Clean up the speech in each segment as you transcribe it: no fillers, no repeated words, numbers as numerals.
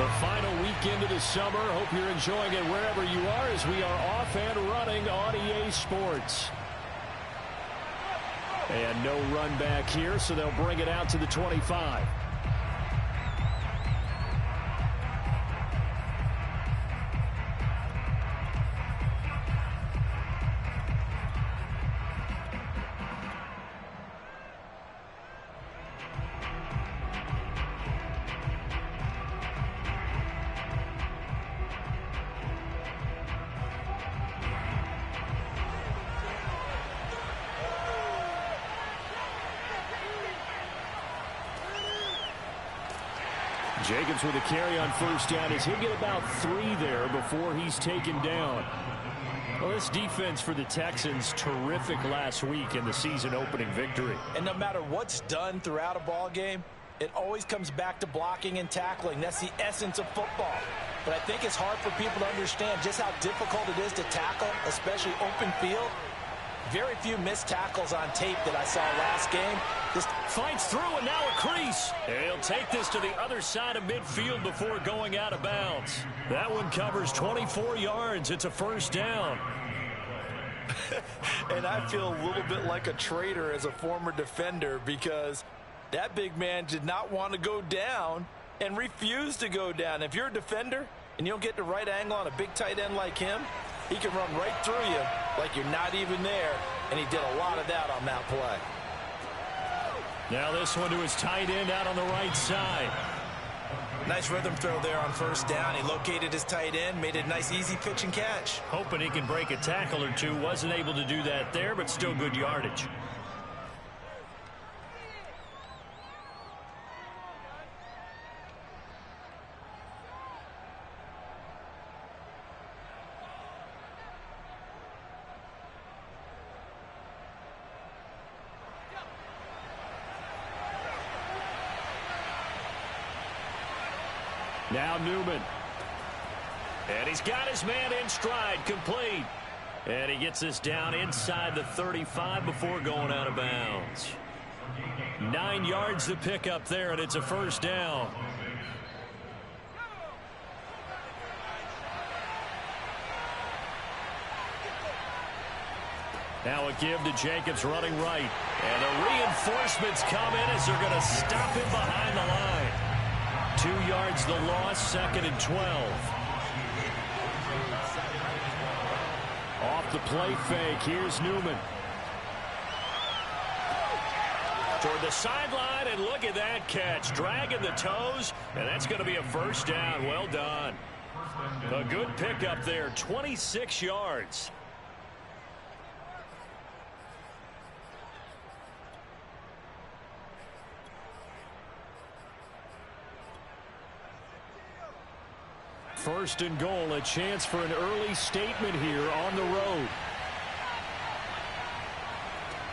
The final weekend of the summer. Hope you're enjoying it wherever you are as we are off and running on EA Sports. And no run back here, so they'll bring it out to the 25. Jacobs with a carry on first down as he'll get about 3 there before he's taken down. Well, this defense for the Texans, terrific last week in the season-opening victory. And no matter what's done throughout a ball game, it always comes back to blocking and tackling. That's the essence of football. But I think it's hard for people to understand just how difficult it is to tackle, especially open field. Very few missed tackles on tape that I saw last game. Just fights through and now a crease. He'll take this to the other side of midfield before going out of bounds. That one covers 24 yards. It's a first down. And I feel a little bit like a traitor as a former defender because that big man did not want to go down and refused to go down. If you're a defender and you don't get the right angle on a big tight end like him, he can run right through you like you're not even there, and he did a lot of that on that play. Now this one to his tight end out on the right side. Nice rhythm throw there on first down. He located his tight end, made it a nice easy pitch and catch. Hoping he can break a tackle or two. Wasn't able to do that there, but still good yardage. Now Newman. And he's got his man in stride, complete. And he gets this down inside the 35 before going out of bounds. 9 yards to pick up there, and it's a first down. Now a give to Jacobs running right. And the reinforcements come in as they're going to stop him behind the line. 2 yards the loss, 2nd and 12. Off the play fake, here's Newman. Toward the sideline, and look at that catch. Dragging the toes, and that's going to be a first down. Well done. A good pickup there, 26 yards. First and goal, a chance for an early statement here on the road.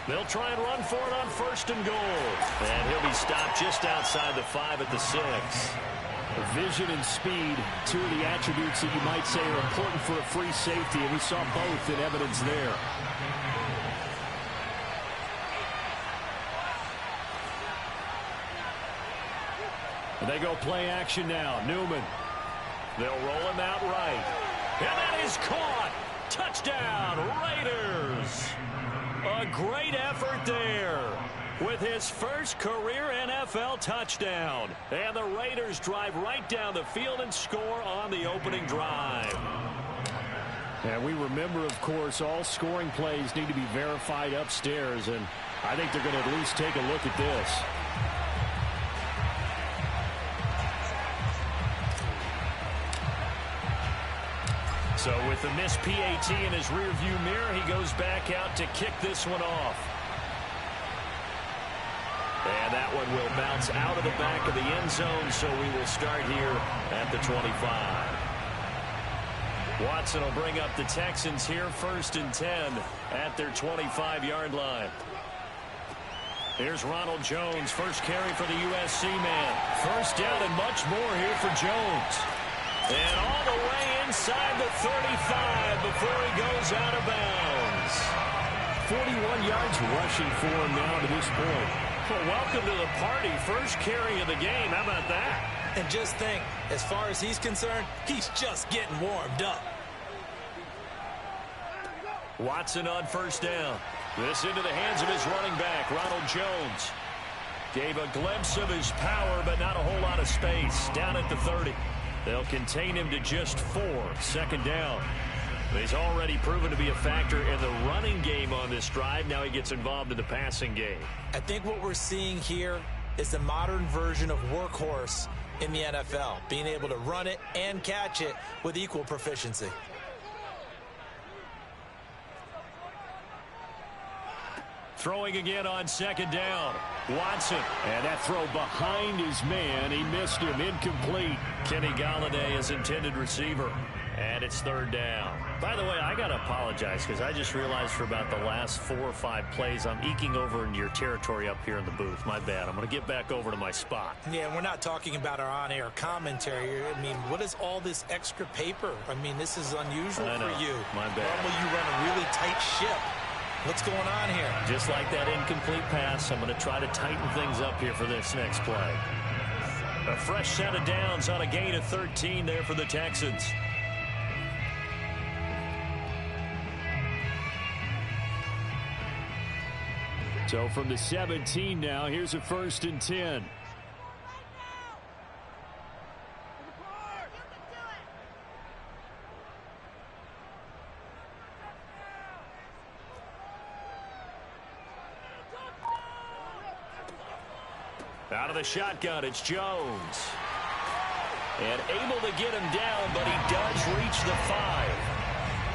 They'll try and run for it on first and goal. And he'll be stopped just outside the 5 at the 6. Vision and speed, two of the attributes that you might say are important for a free safety, and we saw both in evidence there. And they go play action now. Newman. They'll roll him out right. And that is caught. Touchdown, Raiders. A great effort there with his first career NFL touchdown. And the Raiders drive right down the field and score on the opening drive. And we remember, of course, all scoring plays need to be verified upstairs. And I think they're going to at least take a look at this. So with the missed PAT in his rearview mirror, he goes back out to kick this one off. And that one will bounce out of the back of the end zone, so we will start here at the 25. Watson will bring up the Texans here, 1st and 10 at their 25-yard line. Here's Ronald Jones, first carry for the USC man. First down and much more here for Jones. And all the way inside the 35 before he goes out of bounds. 41 yards rushing for him now to this point. Well, welcome to the party. First carry of the game. How about that? And just think, as far as he's concerned, he's just getting warmed up. Watson on first down. This into the hands of his running back, Ronald Jones. Gave a glimpse of his power, but not a whole lot of space. Down at the 30. They'll contain him to just 4. Second down. He's already proven to be a factor in the running game on this drive. Now he gets involved in the passing game. I think what we're seeing here is the modern version of workhorse in the NFL, being able to run it and catch it with equal proficiency. Throwing again on second down. Watson. And that throw behind his man. He missed him. Incomplete. Kenny Golladay is intended receiver. And it's third down. By the way, I got to apologize because I just realized for about the last 4 or 5 plays, I'm eking over into your territory up here in the booth. My bad. I'm going to get back over to my spot. Yeah, we're not talking about our on-air commentary. I mean, what is all this extra paper? I mean, this is unusual for you. My bad. Normally you run a really tight ship. What's going on here? Just like that incomplete pass, I'm going to try to tighten things up here for this next play. A fresh set of downs on a gain of 13 there for the Texans. So from the 17 now, here's a 1st and 10. Out of the shotgun, it's Jones. And able to get him down, but he does reach the 5.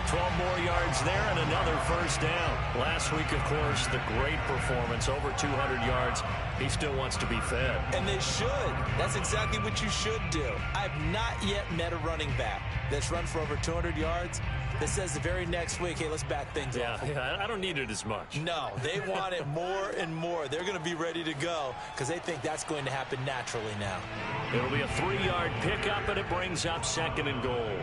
12 more yards there and another first down. Last week, of course, the great performance, over 200 yards. He still wants to be fed. And they should. That's exactly what you should do. I've not yet met a running back that's run for over 200 yards that says the very next week, hey, let's back things off. Yeah, I don't need it as much. No, they want it more and more. They're going to be ready to go because they think that's going to happen naturally now. It'll be a 3-yard pickup, and it brings up 2nd and goal.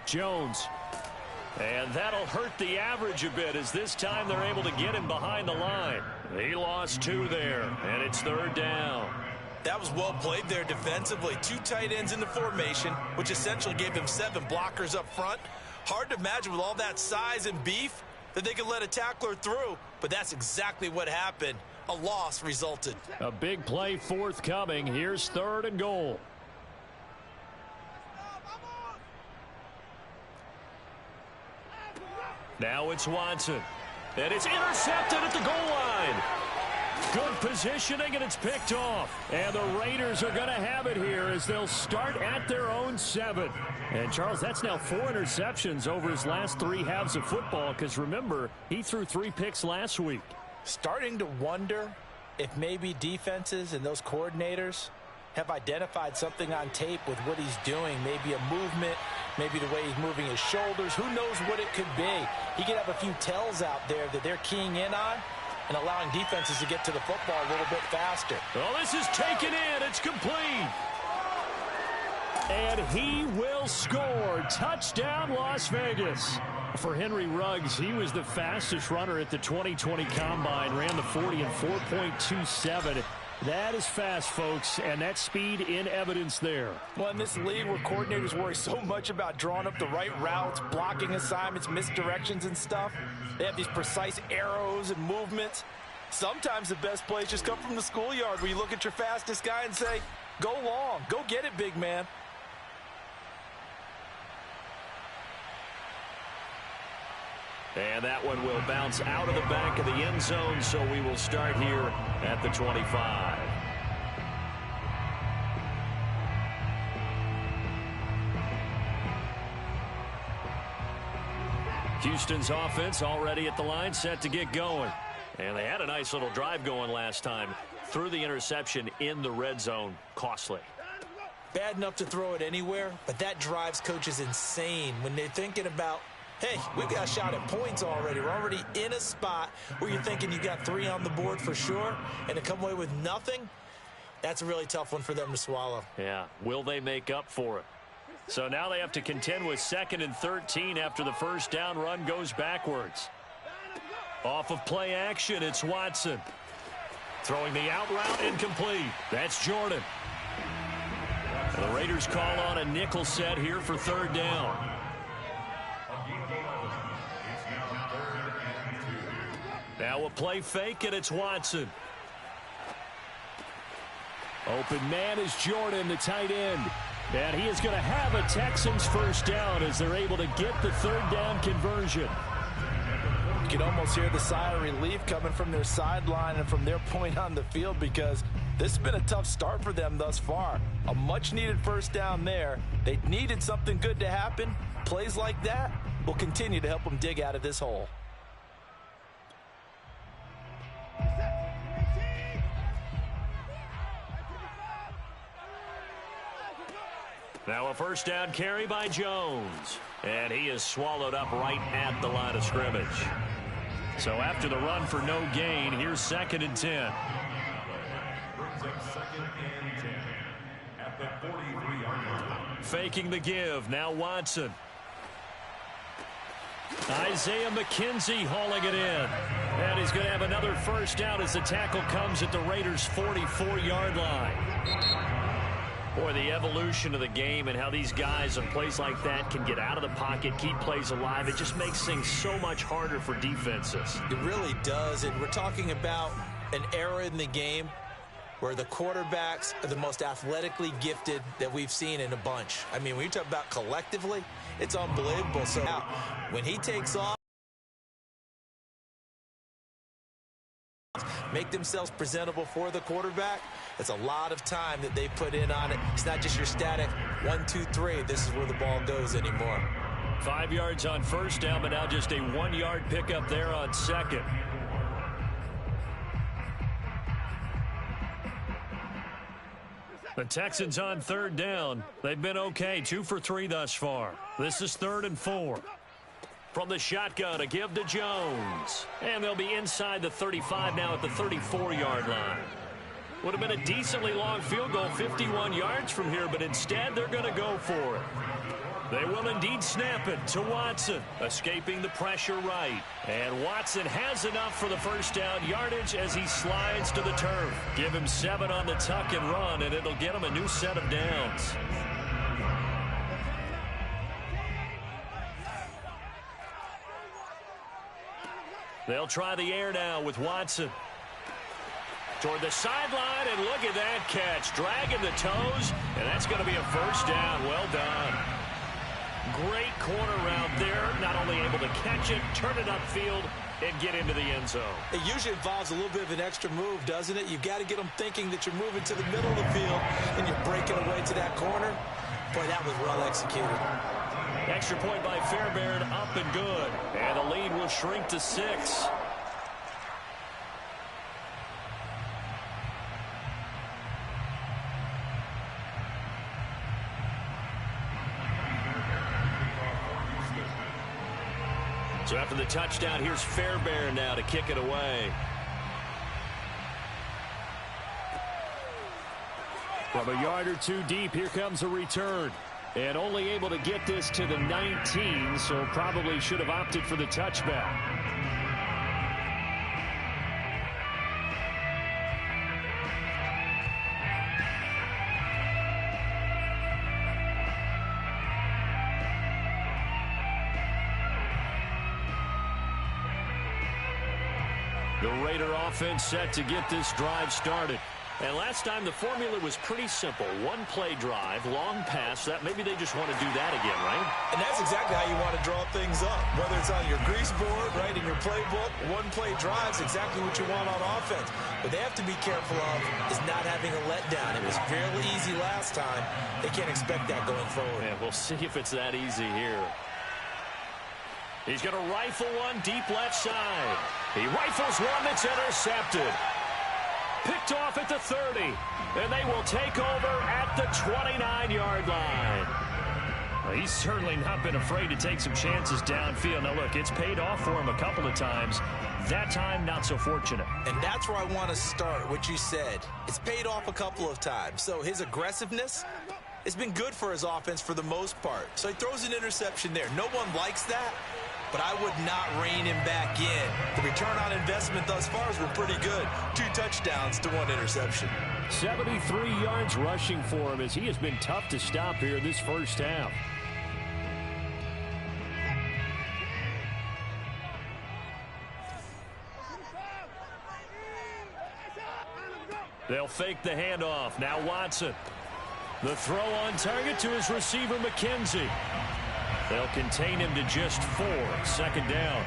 Jones. And that'll hurt the average a bit as this time they're able to get him behind the line. He lost 2 there, and it's third down. That was well played there defensively. 2 tight ends in the formation, which essentially gave him 7 blockers up front. Hard to imagine with all that size and beef that they could let a tackler through, but that's exactly what happened. A loss resulted. A big play forthcoming. Here's 3rd and goal. Now it's Watson. And it's intercepted at the goal line. Good positioning, and it's picked off. And the Raiders are going to have it here as they'll start at their own 7. And, Charles, that's now 4 interceptions over his last 3 halves of football because, remember, he threw 3 picks last week. Starting to wonder if maybe defenses and those coordinators have identified something on tape with what he's doing. Maybe a movement, maybe the way he's moving his shoulders. Who knows what it could be? He could have a few tells out there that they're keying in on and allowing defenses to get to the football a little bit faster. Well, this is taken in. It's complete. And he will score. Touchdown, Las Vegas. For Henry Ruggs, he was the fastest runner at the 2020 Combine. Ran the 40 in 4.27. That is fast, folks, and that speed in evidence there. Well, in this league where coordinators worry so much about drawing up the right routes, blocking assignments, misdirections and stuff, they have these precise arrows and movements. Sometimes the best plays just come from the schoolyard where you look at your fastest guy and say, go long, go get it, big man. And that one will bounce out of the back of the end zone, so we will start here at the 25. Houston's offense already at the line, set to get going. And they had a nice little drive going last time. Threw the interception in the red zone. Costly. Bad enough to throw it anywhere, but that drives coaches insane when they're thinking about, hey, we've got a shot at points already. We're already in a spot where you're thinking you got 3 on the board for sure, and to come away with nothing, that's a really tough one for them to swallow. Yeah. Will they make up for it? So now they have to contend with 2nd and 13 after the first down run goes backwards. Off of play action, it's Watson. Throwing the out route, incomplete. That's Jordan. And the Raiders call on a nickel set here for 3rd down. Now a play fake, and it's Watson. Open man is Jordan, the tight end. And he is going to have a Texans first down as they're able to get the 3rd down conversion. You can almost hear the sigh of relief coming from their sideline and from their point on the field, because this has been a tough start for them thus far. A much-needed first down there. They needed something good to happen. Plays like that will continue to help them dig out of this hole. Now a first down carry by Jones. And he is swallowed up right at the line of scrimmage. So after the run for no gain, here's 2nd and 10. Faking the give. Now Watson. Isaiah McKenzie hauling it in. And he's going to have another first down as the tackle comes at the Raiders' 44-yard line. Boy, the evolution of the game and how these guys in plays like that can get out of the pocket, keep plays alive, it just makes things so much harder for defenses. It really does, and we're talking about an era in the game where the quarterbacks are the most athletically gifted that we've seen in a bunch. I mean, when you talk about collectively, it's unbelievable. So now, when he takes off, make themselves presentable for the quarterback, it's a lot of time that they put in on it. It's not just your static 1, 2, 3. This is where the ball goes anymore. 5 yards on first down, but now just a 1-yard pickup there on 2nd. The Texans on 3rd down. They've been okay, 2 for 3 thus far. This is 3rd and 4. From the shotgun, a give to Jones. And they'll be inside the 35 now at the 34-yard line. Would have been a decently long field goal, 51 yards from here, but instead they're going to go for it. They will indeed snap it to Watson, escaping the pressure right. And Watson has enough for the first down yardage as he slides to the turf. Give him 7 on the tuck and run, and it'll get him a new set of downs. They'll try the air now with Watson. Toward the sideline, and look at that catch. Dragging the toes, and that's going to be a first down. Well done. Great corner route there. Not only able to catch it, turn it upfield, and get into the end zone. It usually involves a little bit of an extra move, doesn't it? You've got to get them thinking that you're moving to the middle of the field, and you're breaking away to that corner. Boy, that was well executed. Extra point by Fairbairn, up and good. And the lead will shrink to 6. So after the touchdown, here's Fairbairn now to kick it away. From a yard or two deep, here comes a return. And only able to get this to the 19, so probably should have opted for the touchback. The Raider offense set to get this drive started. And last time the formula was pretty simple. One play drive, long pass. That maybe they just want to do that again, right? And that's exactly how you want to draw things up. Whether it's on your grease board, right, in your playbook, one play drives exactly what you want on offense. What they have to be careful of is not having a letdown. It was fairly easy last time. They can't expect that going forward. And we'll see if it's that easy here. He's going to rifle one deep left side. He rifles one that's intercepted. Picked off at the 30, and they will take over at the 29-yard line. Well, he's certainly not been afraid to take some chances downfield. Now, look, it's paid off for him a couple of times. That time, not so fortunate. And that's where I want to start, what you said. It's paid off a couple of times. So his aggressiveness it's been good for his offense for the most part. So he throws an interception there. No one likes that, but I would not rein him back in. The return on investment thus far has been pretty good. 2 touchdowns to 1 interception. 73 yards rushing for him as he has been tough to stop here in this first half. They'll fake the handoff. Now Watson. The throw on target to his receiver, McKenzie. They'll contain him to just 4. Second down.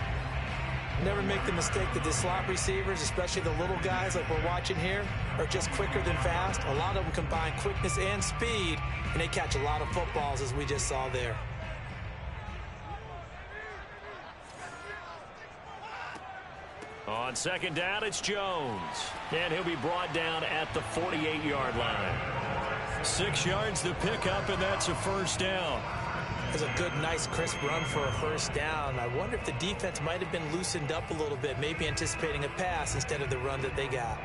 Never make the mistake that the slot receivers, especially the little guys like we're watching here, are just quicker than fast. A lot of them combine quickness and speed, and they catch a lot of footballs, as we just saw there. On second down, it's Jones. And he'll be brought down at the 48-yard line. 6 yards to pick up, and that's a first down. It's a good, nice, crisp run for a first down. I wonder if the defense might have been loosened up a little bit, maybe anticipating a pass instead of the run that they got.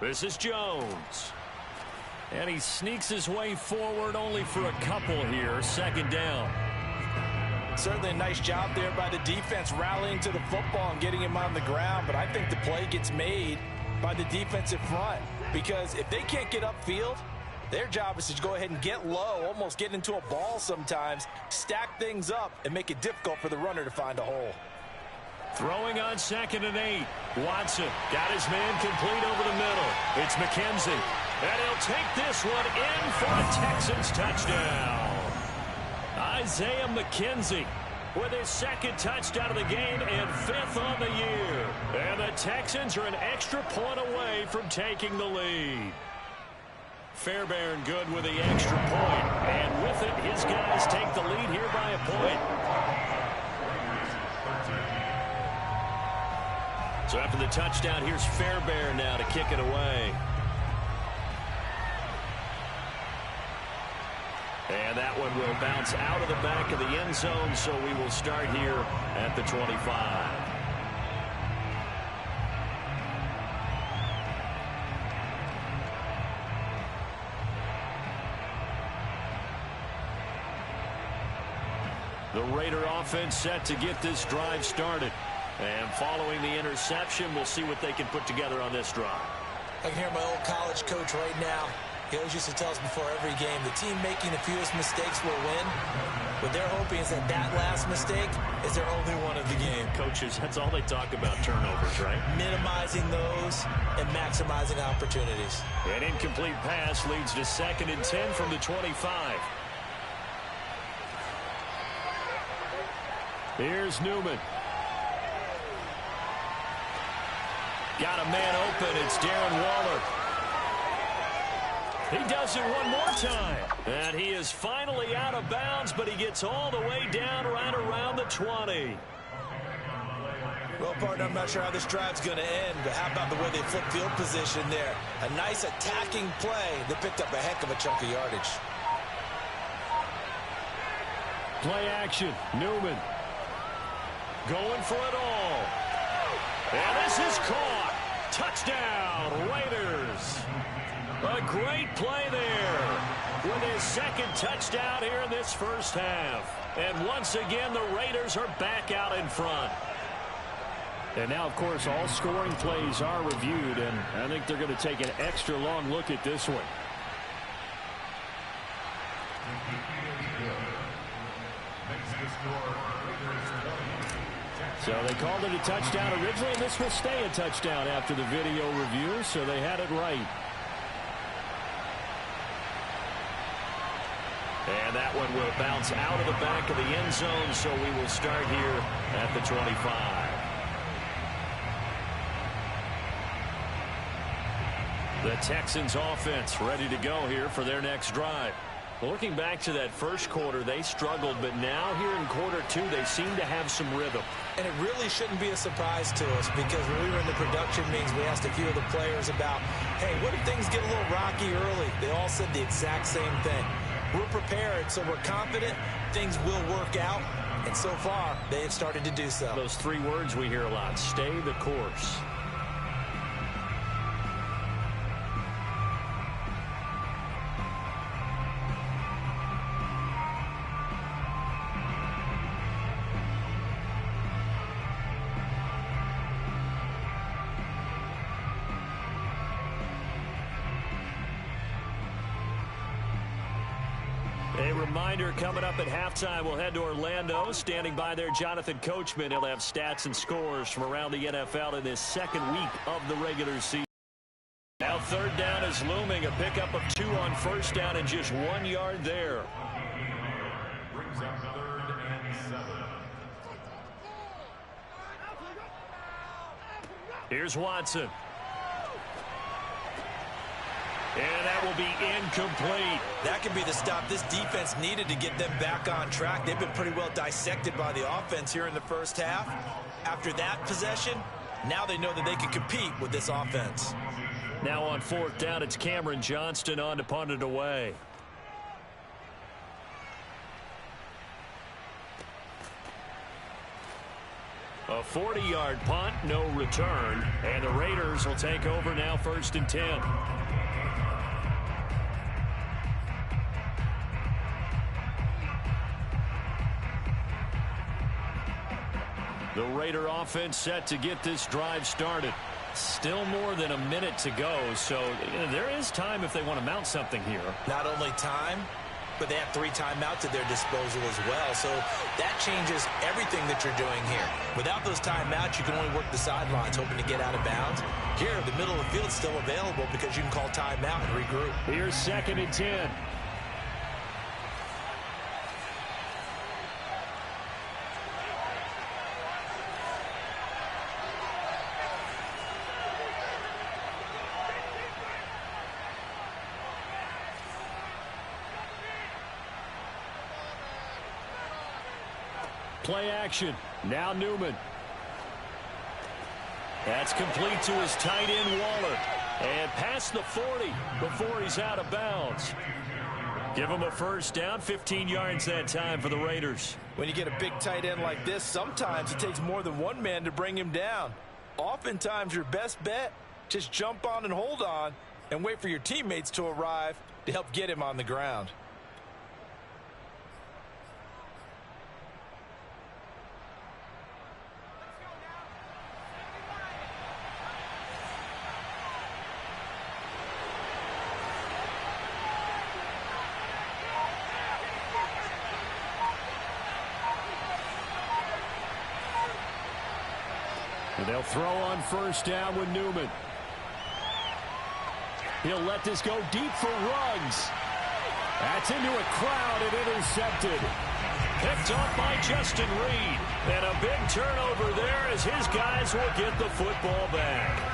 This is Jones. And he sneaks his way forward only for a couple here. Second down. Certainly a nice job there by the defense rallying to the football and getting him on the ground. But I think the play gets made by the defensive front. Because if they can't get upfield, their job is to go ahead and get low, almost get into a ball sometimes, stack things up, and make it difficult for the runner to find a hole. Throwing on 2nd and 8. Watson got his man complete over the middle. It's McKenzie. And he'll take this one in for a Texans touchdown. Isaiah McKenzie with his 2nd touchdown of the game and 5th on the year. And the Texans are an extra point away from taking the lead. Fairbairn good with the extra point. And with it, his guys take the lead here by a point. So after the touchdown, here's Fairbairn now to kick it away. And that one will bounce out of the back of the end zone, so we will start here at the 25. The Raider offense set to get this drive started. And following the interception, we'll see what they can put together on this drive. I can hear my old college coach right now. He always used to tell us before every game, the team making the fewest mistakes will win. What they're hoping is that that last mistake is their only one of the game. Coaches, that's all they talk about, turnovers, right? Minimizing those and maximizing opportunities. An incomplete pass leads to 2nd and 10 from the 25. Here's Newman. Got a man open. It's Darren Waller. He does it one more time. And he is finally out of bounds, but he gets all the way down right around the 20. Well, partner, I'm not sure how this drive's going to end, but how about the way they flip field position there? A nice attacking play that picked up a heck of a chunk of yardage. Play action. Newman going for it all. And this is caught. Touchdown, Raiders. A great play there with his 2nd touchdown here in this first half. And once again, the Raiders are back out in front. And now, of course, all scoring plays are reviewed, and I think they're going to take an extra long look at this one. So they called it a touchdown originally, and this will stay a touchdown after the video review, so they had it right. And that one will bounce out of the back of the end zone, so we will start here at the 25. The Texans offense ready to go here for their next drive. Looking back to that first quarter, they struggled, but now here in quarter 2, they seem to have some rhythm. And it really shouldn't be a surprise to us, because when we were in the production meetings, we asked a few of the players about, hey, what if things get a little rocky early? They all said the exact same thing. we're prepared, so we're confident things will work out. And so far, they have started to do so. Those three words we hear a lot: stay the course. A reminder, coming up at halftime, we'll head to Orlando. Standing by there, Jonathan Coachman. He'll have stats and scores from around the NFL in this second week of the regular season. Now third down is looming. A pickup of 2 on first down and just 1 yard there. Brings up 3rd and 7. Here's Watson. And that will be incomplete. That could be the stop this defense needed to get them back on track. They've been pretty well dissected by the offense here in the first half. After that possession, now they know that they can compete with this offense. Now on 4th down, it's Cameron Johnston on to punt it away. A 40-yard punt, no return. And the Raiders will take over now, 1st and 10. The Raider offense set to get this drive started. Still more than a minute to go, so there is time if they want to mount something here. Not only time, but they have 3 timeouts at their disposal as well, so that changes everything that you're doing here. Without those timeouts, you can only work the sidelines, hoping to get out of bounds. Here, the middle of the field is still available because you can call timeout and regroup. Here's 2nd and 10. Play action. Now Newman. That's complete to his tight end, Waller. And past the 40 before he's out of bounds. Give him a first down, 15 yards that time for the Raiders. When you get a big tight end like this, sometimes it takes more than one man to bring him down. Oftentimes your best bet, just jump on and hold on and wait for your teammates to arrive to help get him on the ground. And they'll throw on first down with Newman. He'll let this go deep for Ruggs. That's into a crowd and intercepted. Picked off by Justin Reed. And a big turnover there as his guys will get the football back.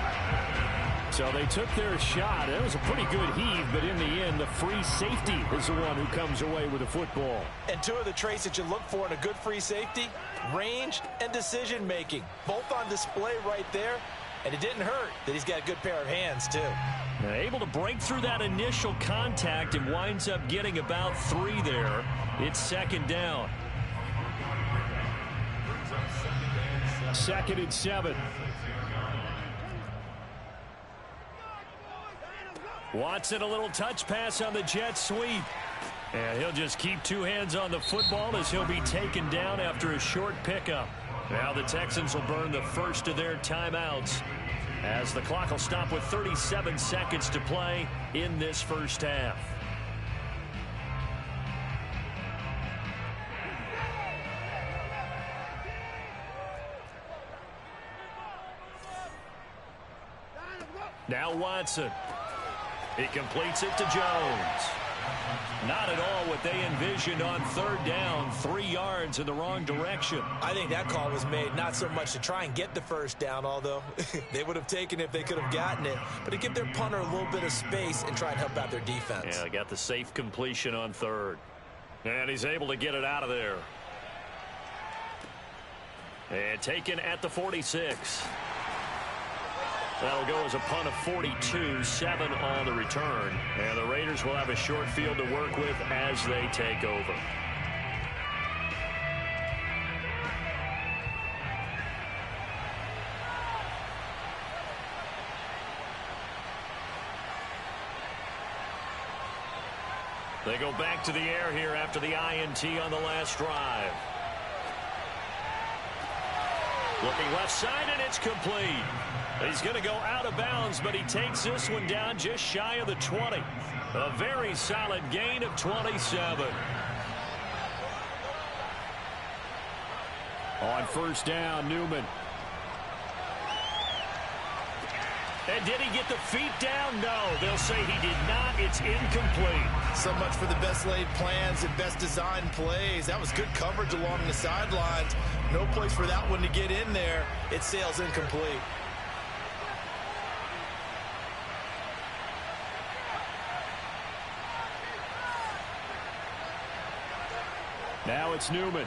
So they took their shot. It was a pretty good heave, but in the end, the free safety is the one who comes away with the football. And 2 of the traits that you look for in a good free safety, range and decision making. Both on display right there. And it didn't hurt that he's got a good pair of hands, too. Now, able to break through that initial contact and winds up getting about 3 there. It's 2nd down. 2nd and 7. Watson, a little touch pass on the jet sweep. And he'll just keep 2 hands on the football as he'll be taken down after a short pickup. Now the Texans will burn the first of their timeouts as the clock will stop with 37 seconds to play in this first half. Now Watson. He completes it to Jones. Not at all what they envisioned on 3rd down. 3 yards in the wrong direction. I think that call was made not so much to try and get the first down, although they would have taken it if they could have gotten it, but to give their punter a little bit of space and try and help out their defense. Yeah, they got the safe completion on 3rd. And he's able to get it out of there. And taken at the 46. That'll go as a punt of 42, 7 on the return. And the Raiders will have a short field to work with as they take over. They go back to the air here after the INT on the last drive. Looking left side, and it's complete. He's going to go out of bounds, but he takes this one down just shy of the 20. A very solid gain of 27. On first down, Newman. And did he get the feet down? No, they'll say he did not. It's incomplete. So much for the best laid plans and best designed plays. That was good coverage along the sidelines. No place for that one to get in there. It sails incomplete. Now it's Newman.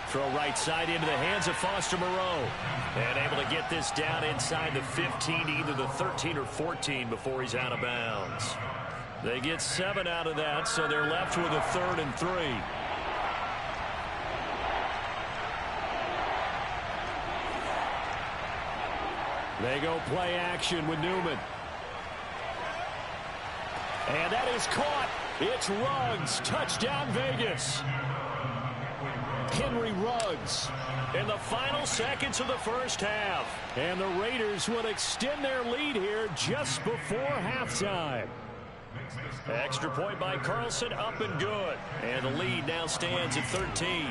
Throw right side into the hands of Foster Moreau. And able to get this down inside the 15, either the 13 or 14 before he's out of bounds. They get 7 out of that, so they're left with a 3rd and 3. They go play action with Newman. And that is caught. It's Ruggs. Touchdown, Vegas. Henry Ruggs in the final seconds of the first half. And the Raiders would extend their lead here just before halftime. Extra point by Carlson, up and good. And the lead now stands at 13.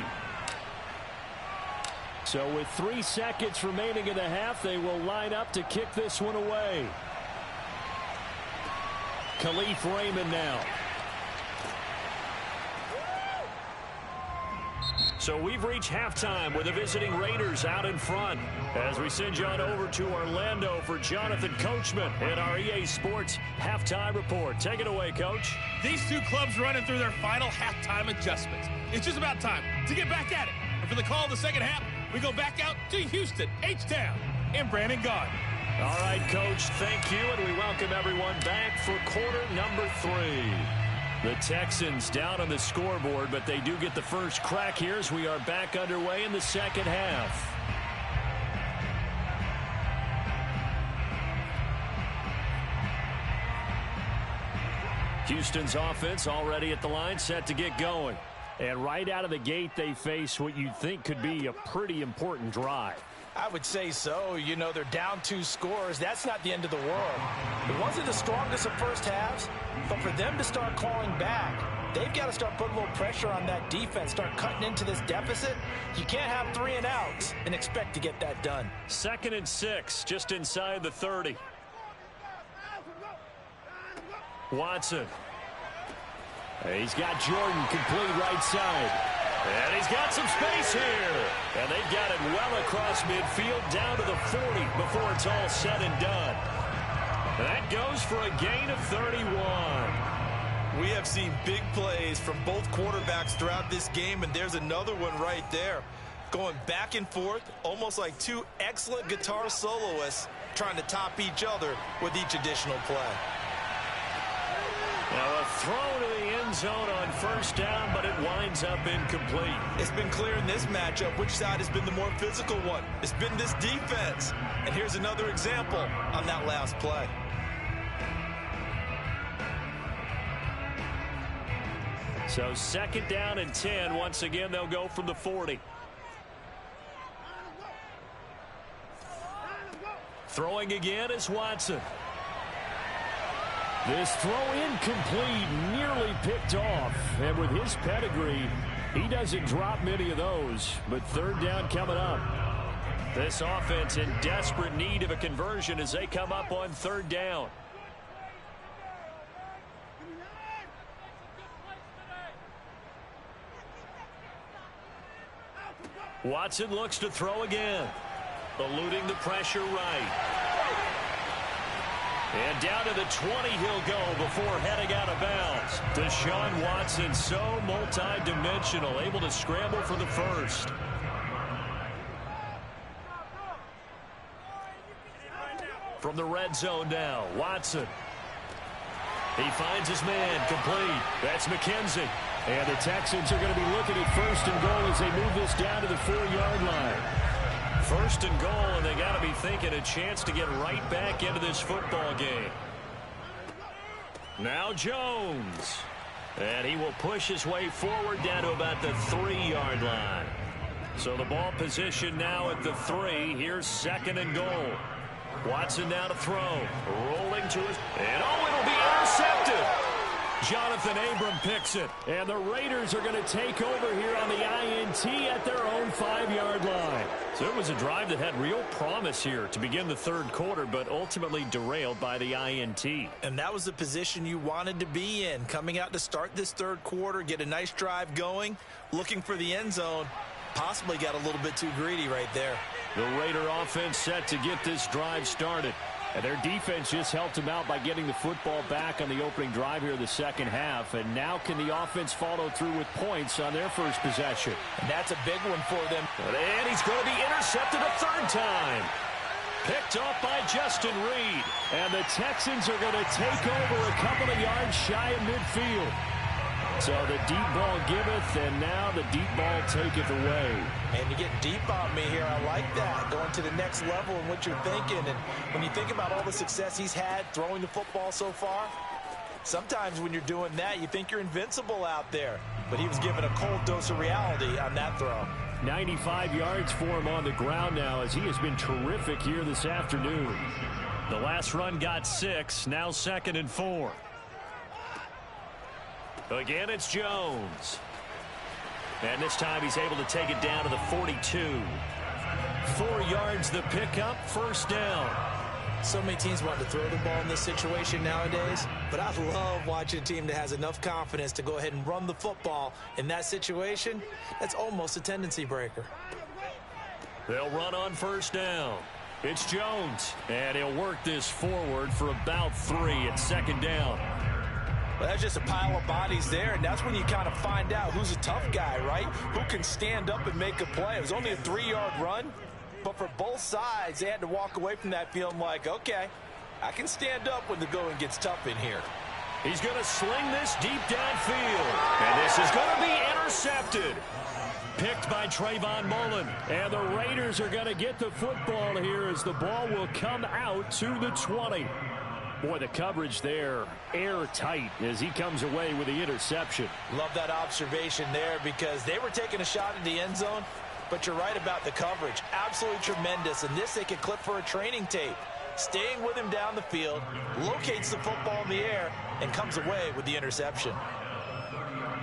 So with 3 seconds remaining in the half, they will line up to kick this one away. Khalif Raymond now. So we've reached halftime with the visiting Raiders out in front. As we send you on over to Orlando for Jonathan Coachman and our EA Sports Halftime Report. Take it away, Coach. These two clubs running through their final halftime adjustments. It's just about time to get back at it. And for the call of the second half, we go back out to Houston, H-Town, and Brandon Gaudin. All right, Coach, thank you, and we welcome everyone back for quarter number 3. The Texans down on the scoreboard, but they do get the first crack here as we are back underway in the second half. Houston's offense already at the line, set to get going. And right out of the gate, they face what you'd think could be a pretty important drive. I would say so. You know, they're down 2 scores. That's not the end of the world. It wasn't the strongest of first halves, but for them to start clawing back, they've got to start putting a little pressure on that defense, start cutting into this deficit. You can't have 3 and outs and expect to get that done. 2nd and 6, just inside the 30. Watson. He's got Jordan complete right side. And he's got some space here. And they've got it well across midfield down to the 40 before it's all said and done. That goes for a gain of 31. We have seen big plays from both quarterbacks throughout this game, and there's another one right there. Going back and forth, almost like 2 excellent guitar soloists trying to top each other with each additional play. Now a throw to the end zone on first down, but it winds up incomplete. It's been clear in this matchup which side has been the more physical one. It's been this defense. And here's another example on that last play. So 2nd down and 10. Once again, they'll go from the 40. Throwing again is Watson. This throw incomplete, nearly picked off. And with his pedigree, he doesn't drop many of those. But 3rd down coming up. This offense in desperate need of a conversion as they come up on 3rd down. Watson looks to throw again. Eluding the pressure right. And down to the 20 he'll go before heading out of bounds. Deshaun Watson, so multi-dimensional, able to scramble for the first. From the red zone now, Watson. He finds his man, complete. That's McKenzie. And the Texans are going to be looking at first and goal as they move this down to the 4-yard line. First and goal, and they got to be thinking a chance to get right back into this football game. Now Jones. And he will push his way forward down to about the 3-yard line. So the ball position now at the 3. Here's second and goal. Watson now to throw. Rolling to his... And it'll be intercepted. Jonathan Abram picks it. And the Raiders are going to take over here on the INT at their own 5-yard line. So it was a drive that had real promise here to begin the third quarter, but ultimately derailed by the INT. And that was the position you wanted to be in. Coming out to start this third quarter, get a nice drive going, looking for the end zone. Possibly got a little bit too greedy right there. The Raider offense set to get this drive started. And their defense just helped them out by getting the football back on the opening drive here in the second half. And now can the offense follow through with points on their first possession? And that's a big one for them. And he's going to be intercepted a third time. Picked off by Justin Reed. And the Texans are going to take over a couple of yards shy of midfield. So the deep ball giveth, and now the deep ball taketh away. And you get deep on me here. I like that. Going to the next level in what you're thinking. And when you think about all the success he's had throwing the football so far, sometimes when you're doing that, you think you're invincible out there. But he was given a cold dose of reality on that throw. 95 yards for him on the ground now as he has been terrific here this afternoon. The last run got 6, now second and 4. Again, it's Jones. And this time he's able to take it down to the 42. 4 yards the pickup, first down. So many teams want to throw the ball in this situation nowadays, but I love watching a team that has enough confidence to go ahead and run the football in that situation. That's almost a tendency breaker. They'll run on first down. It's Jones, and he'll work this forward for about 3 at second down. Well, that's just a pile of bodies there, and that's when you kind of find out who's a tough guy, right? Who can stand up and make a play. It was only a 3-yard run, but for both sides, they had to walk away from that feeling like, okay, I can stand up when the going gets tough in here. He's going to sling this deep downfield, and this is going to be intercepted. Picked by Trayvon Mullen, and the Raiders are going to get the football here as the ball will come out to the 20. Boy, the coverage there, airtight as he comes away with the interception. Love that observation there because they were taking a shot at the end zone, but you're right about the coverage. Absolutely tremendous, and this they could clip for a training tape. Staying with him down the field, locates the football in the air, and comes away with the interception.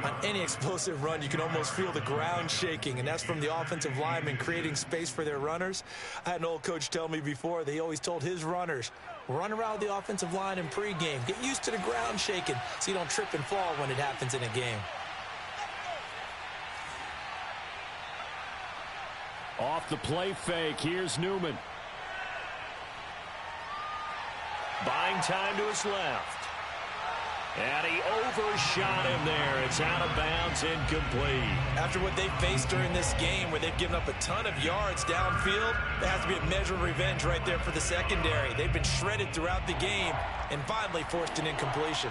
On any explosive run, you can almost feel the ground shaking, and that's from the offensive linemen creating space for their runners. I had an old coach tell me before that he always told his runners, run around the offensive line in pregame. Get used to the ground shaking so you don't trip and fall when it happens in a game. Off the play fake, here's Newman. Buying time to his left. And he overshot him there. It's out of bounds, incomplete. After what they've faced during this game where they've given up a ton of yards downfield, there has to be a measure of revenge right there for the secondary. They've been shredded throughout the game and finally forced an incompletion.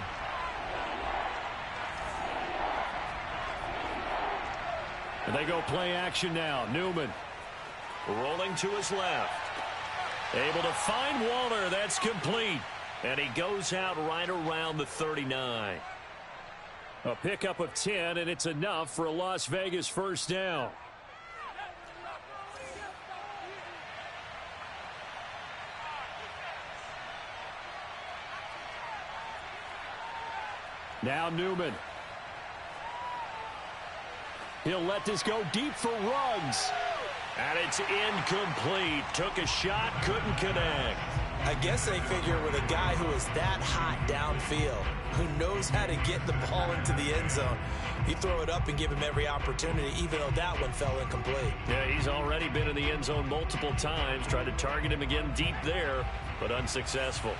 And they go play action now. Newman rolling to his left. Able to find Waller. That's complete. And he goes out right around the 39. A pickup of 10, and it's enough for a Las Vegas first down. Now Newman. He'll let this go deep for Ruggs. And it's incomplete. Took a shot, couldn't connect. I guess they figure with a guy who is that hot downfield, who knows how to get the ball into the end zone, you throw it up and give him every opportunity, even though that one fell incomplete. Yeah, he's already been in the end zone multiple times. Tried to target him again deep there, but unsuccessful.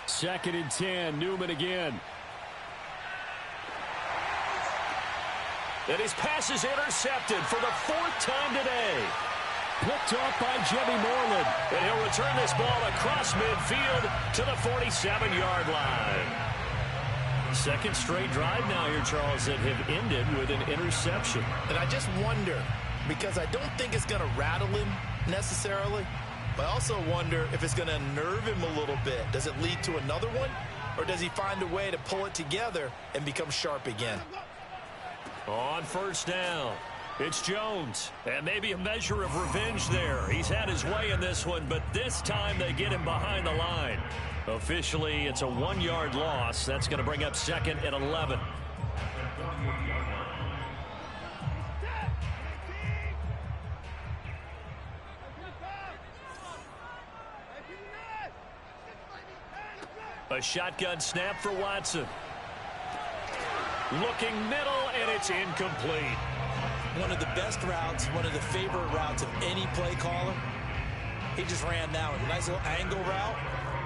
Second and 10, Newman again. And his pass is intercepted for the 4th time today. Picked off by Jimmy Moreland. And he'll return this ball across midfield to the 47-yard line. Second straight drive now here, Charles, that have ended with an interception. And I just wonder, because I don't think it's going to rattle him necessarily, but I also wonder if it's going to unnerve him a little bit. Does it lead to another one? Or does he find a way to pull it together and become sharp again? On first down, it's Jones. And maybe a measure of revenge there. He's had his way in this one, but this time they get him behind the line. Officially, it's a 1-yard loss. That's going to bring up 2nd and 11. A shotgun snap for Watson. Looking middle, and it's incomplete. One of the best routes, one of the favorite routes of any play caller. He just ran that one. Nice little angle route.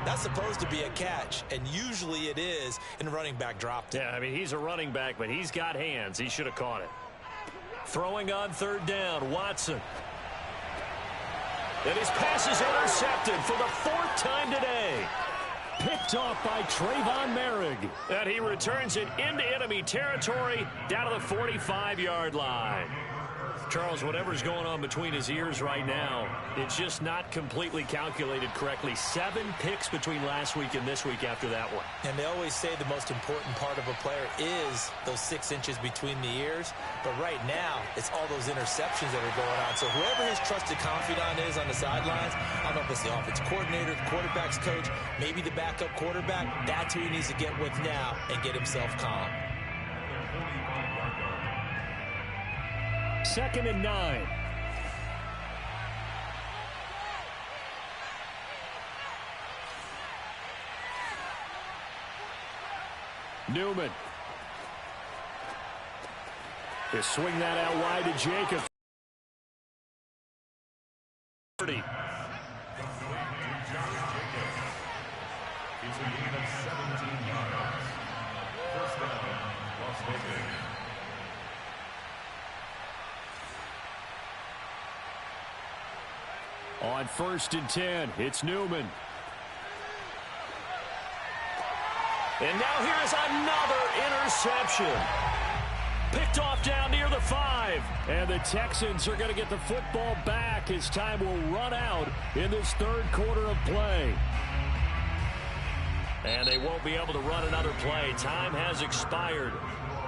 That's supposed to be a catch, and usually it is, and the running back dropped it. Yeah, I mean, he's a running back, but he's got hands. He should have caught it. Throwing on 3rd down, Watson. And his pass is intercepted for the 4th time today. Picked off by Trayvon Merrick. And he returns it into enemy territory down to the 45-yard line. Charles, whatever's going on between his ears right now, it's just not completely calculated correctly. 7 picks between last week and this week after that one. And they always say the most important part of a player is those 6 inches between the ears. But right now, it's all those interceptions that are going on. So whoever his trusted confidant is on the sidelines, I don't know if it's the offensive coordinator, the quarterback's coach, maybe the backup quarterback, that's who he needs to get with now and get himself calm. 2nd and 9. Newman. They swing that out wide to Jacob. 30. He's a gain of 17 yards. First down, Las Vegas. On 1st and 10, it's Newman. And now here's another interception. Picked off down near the 5. And the Texans are going to get the football back as time will run out in this 3rd quarter of play. And they won't be able to run another play. Time has expired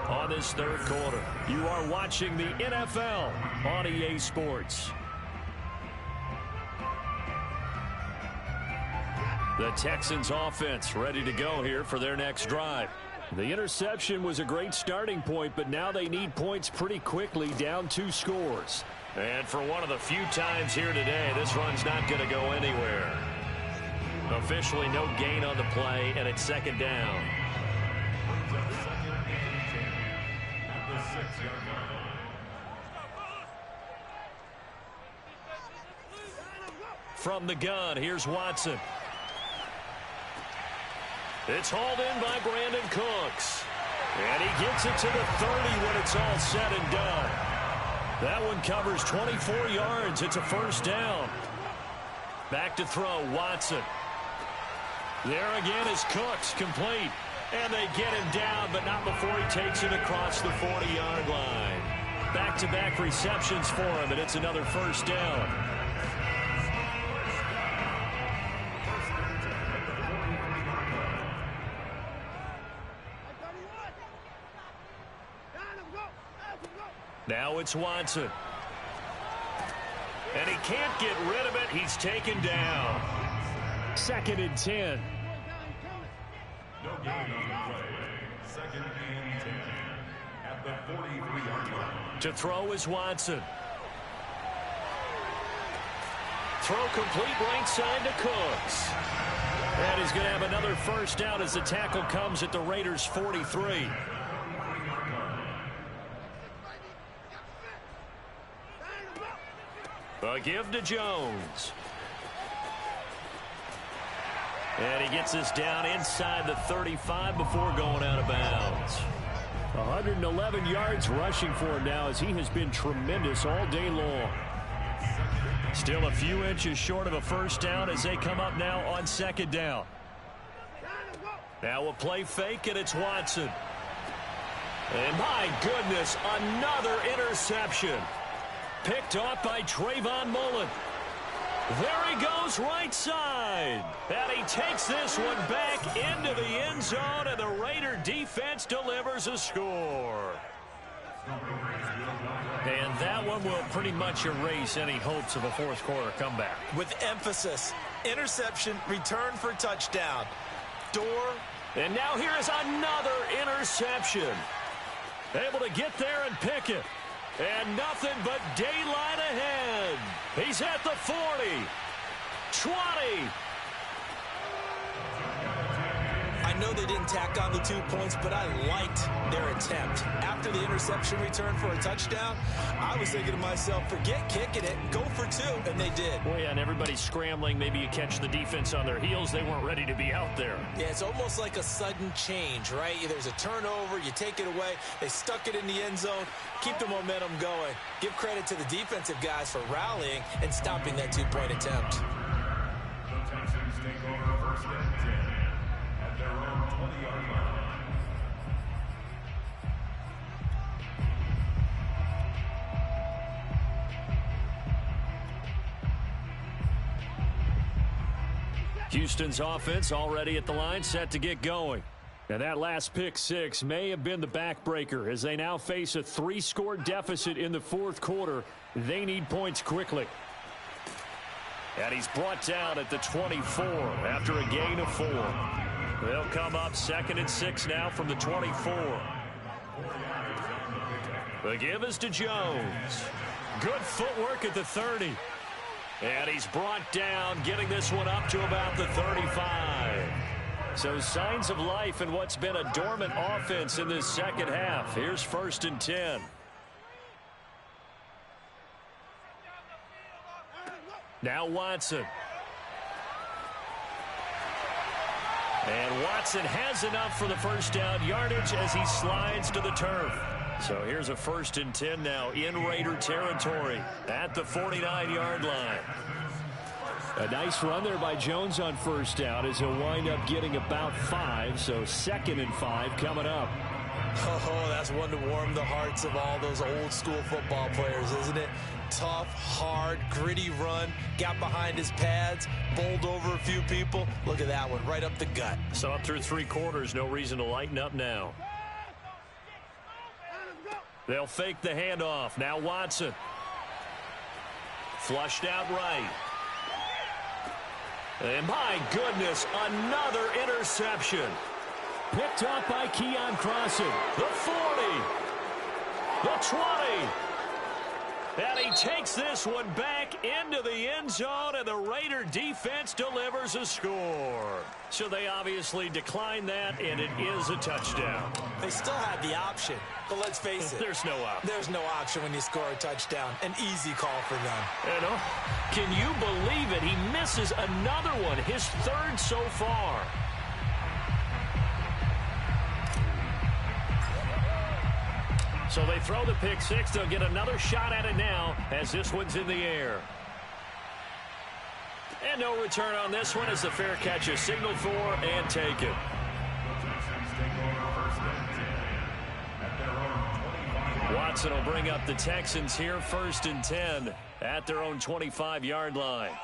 on this 3rd quarter. You are watching the NFL on EA Sports. The Texans offense ready to go here for their next drive. The interception was a great starting point, but now they need points pretty quickly, down 2 scores. And for one of the few times here today, this run's not going to go anywhere. Officially no gain on the play, and it's 2nd down. From the gun, here's Watson. It's hauled in by Brandon Cooks. And he gets it to the 30 when it's all said and done. That one covers 24 yards. It's a 1st down. Back to throw, Watson. There again is Cooks, complete. And they get him down, but not before he takes it across the 40-yard line. Back-to-back receptions for him, and it's another 1st down. Now it's Watson. And he can't get rid of it. He's taken down. 2nd and 10. No gain on the play. 2nd and 10 at the 43-yard line. To throw is Watson. Throw complete right side to Cooks. And he's going to have another 1st down as the tackle comes at the Raiders' 43. A give to Jones. And he gets this down inside the 35 before going out of bounds. 111 yards rushing for him now as he has been tremendous all day long. Still a few inches short of a first down as they come up now on second down. Now a play fake, and it's Watson. And my goodness, another interception. Picked off by Trayvon Mullen. There he goes right side. And he takes this one back into the end zone, and the Raider defense delivers a score. And that one will pretty much erase any hopes of a fourth quarter comeback. With emphasis, interception, return for touchdown. Door. And now here is another interception. Able to get there and pick it. And nothing but daylight ahead. He's at the 40. 20. I know they didn't tack on the 2 points, but I liked their attempt. After the interception return for a touchdown, I was thinking to myself, forget kicking it, go for 2, and they did. Well, yeah, and everybody's scrambling. Maybe you catch the defense on their heels. They weren't ready to be out there. Yeah, it's almost like a sudden change, right? There's a turnover, you take it away, they stuck it in the end zone, keep the momentum going. Give credit to the defensive guys for rallying and stopping that 2-point attempt. The Texans take over first and 10 at their own 20-yard line. Houston's offense already at the line, set to get going. And that last pick six may have been the backbreaker as they now face a 3-score deficit in the fourth quarter. They need points quickly. And he's brought down at the 24 after a gain of 4. They'll come up 2nd and 6 now from the 24. The give is to Jones. Good footwork at the 30. And he's brought down, getting this one up to about the 35. So signs of life in what's been a dormant offense in this second half. Here's 1st and 10. Now Watson. And Watson has enough for the first down yardage as he slides to the turf. So here's a 1st and 10 now in Raider territory at the 49-yard line. A nice run there by Jones on first down as he'll wind up getting about 5. So 2nd and 5 coming up. Oh, that's one to warm the hearts of all those old school football players, isn't it? Tough, hard, gritty run, got behind his pads, bowled over a few people. Look at that one, right up the gut. So up through 3 quarters, no reason to lighten up now. They'll fake the handoff. Now Watson. Flushed out right. And my goodness, another interception. Picked off by Keon Crossen. The 40. The 20. And he takes this one back into the end zone, and the Raider defense delivers a score. So they obviously declined that, and it is a touchdown. They still had the option, but let's face it. There's no option. There's no option when you score a touchdown. An easy call for them. You know, can you believe it? He misses another one, his 3rd so far. So they throw the pick six. They'll get another shot at it now as this one's in the air. And no return on this one as the fair catch is signaled for and taken. Watson will bring up the Texans here 1st and 10 at their own 25-yard line.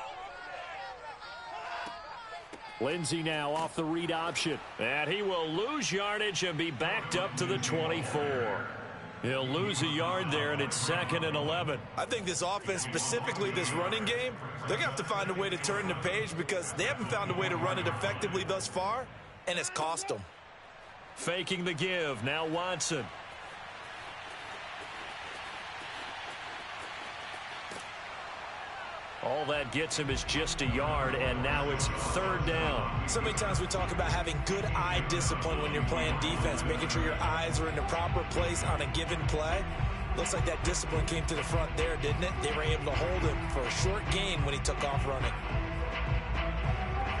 Lindsey now off the read option. And he will lose yardage and be backed up to the 24. He'll lose a yard there, and it's 2nd and 11. I think this offense, specifically this running game, they're going to have to find a way to turn the page because they haven't found a way to run it effectively thus far, and it's cost them. Faking the give. Now Watson. All that gets him is just a yard, and now it's 3rd down. So many times we talk about having good eye discipline when you're playing defense, making sure your eyes are in the proper place on a given play. Looks like that discipline came to the front there, didn't it? They were able to hold him for a short gain when he took off running.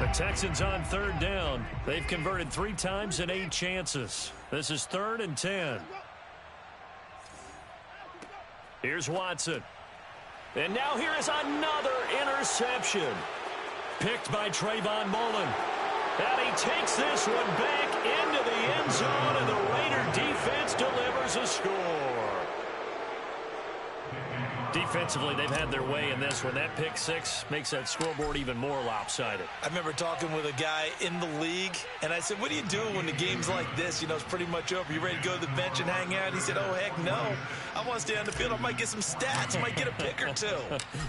The Texans on 3rd down. They've converted 3 times in 8 chances. This is 3rd and 10. Here's Watson. And now here is another interception. Picked by Trayvon Mullen. And he takes this one back into the end zone, and the Raider defense delivers a score. Defensively, they've had their way in this one. That pick 6 makes that scoreboard even more lopsided. I remember talking with a guy in the league, and I said, what do you do when the game's like this? You know, it's pretty much over. You ready to go to the bench and hang out? He said, oh, heck no. I want to stay on the field. I might get some stats. I might get a pick or 2.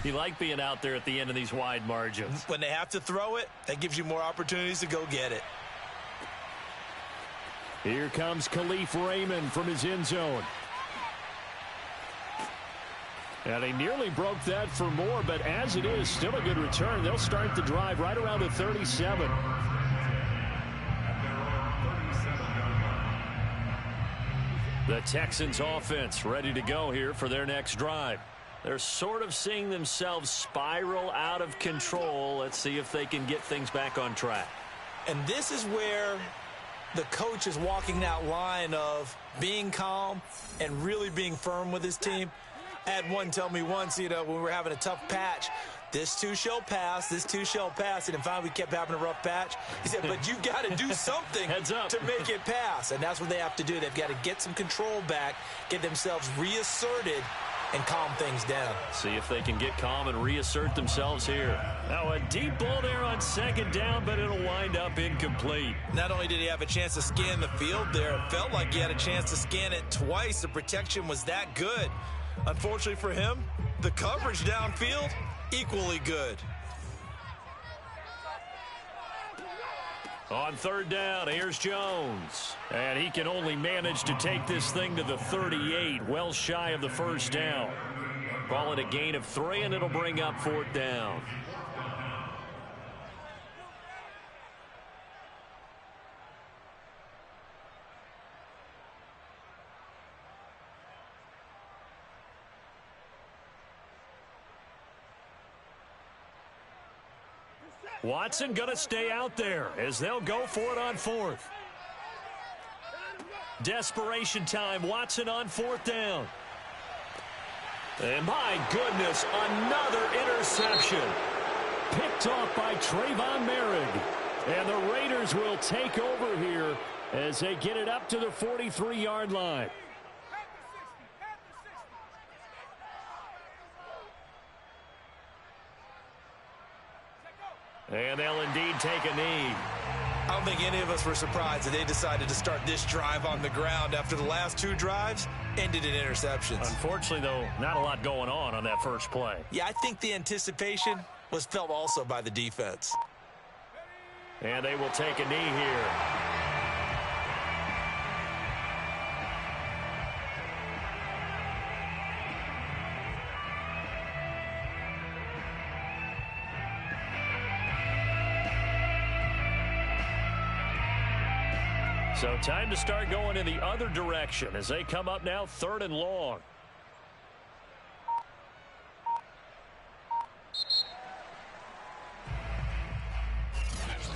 You like being out there at the end of these wide margins. When they have to throw it, that gives you more opportunities to go get it. Here comes Khalif Raymond from his end zone. And he nearly broke that for more, but as it is, still a good return. They'll start the drive right around the 37. The Texans offense ready to go here for their next drive. They're sort of seeing themselves spiral out of control. Let's see if they can get things back on track. And this is where the coach is walking that line of being calm and really being firm with his team. I had one tell me once, you know, when we were having a tough patch, this too shall pass, this too shall pass. And finally, we kept having a rough patch. He said, but you've got to do something to make it pass. And that's what they have to do. They've got to get some control back, get themselves reasserted, and calm things down. See if they can get calm and reassert themselves here. Now a deep ball there on 2nd down, but it'll wind up incomplete. Not only did he have a chance to scan the field there, it felt like he had a chance to scan it twice. The protection was that good. Unfortunately for him, the coverage downfield, equally good. On 3rd down, here's Jones. And he can only manage to take this thing to the 38, well shy of the 1st down. Call it a gain of 3, and it'll bring up 4th down. Watson going to stay out there as they'll go for it on 4th. Desperation time. Watson on 4th down. And my goodness, another interception. Picked off by Trayvon Merrick. And the Raiders will take over here as they get it up to the 43-yard line. And they'll indeed take a knee. I don't think any of us were surprised that they decided to start this drive on the ground after the last 2 drives ended in interceptions. Unfortunately, though, not a lot going on that first play. Yeah, I think the anticipation was felt also by the defense. And they will take a knee here. So time to start going in the other direction as they come up now 3rd and long.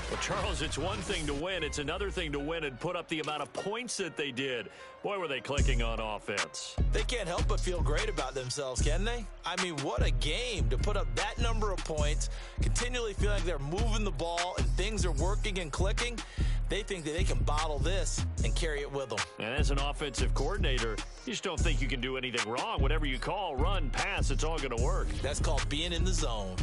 Well, Charles, it's one thing to win. It's another thing to win and put up the amount of points that they did. Boy, were they clicking on offense. They can't help but feel great about themselves, can they? I mean, what a game to put up that number of points, continually feeling like they're moving the ball and things are working and clicking. They think that they can bottle this and carry it with them. And as an offensive coordinator, you just don't think you can do anything wrong. Whatever you call, run, pass, it's all going to work. That's called being in the zone.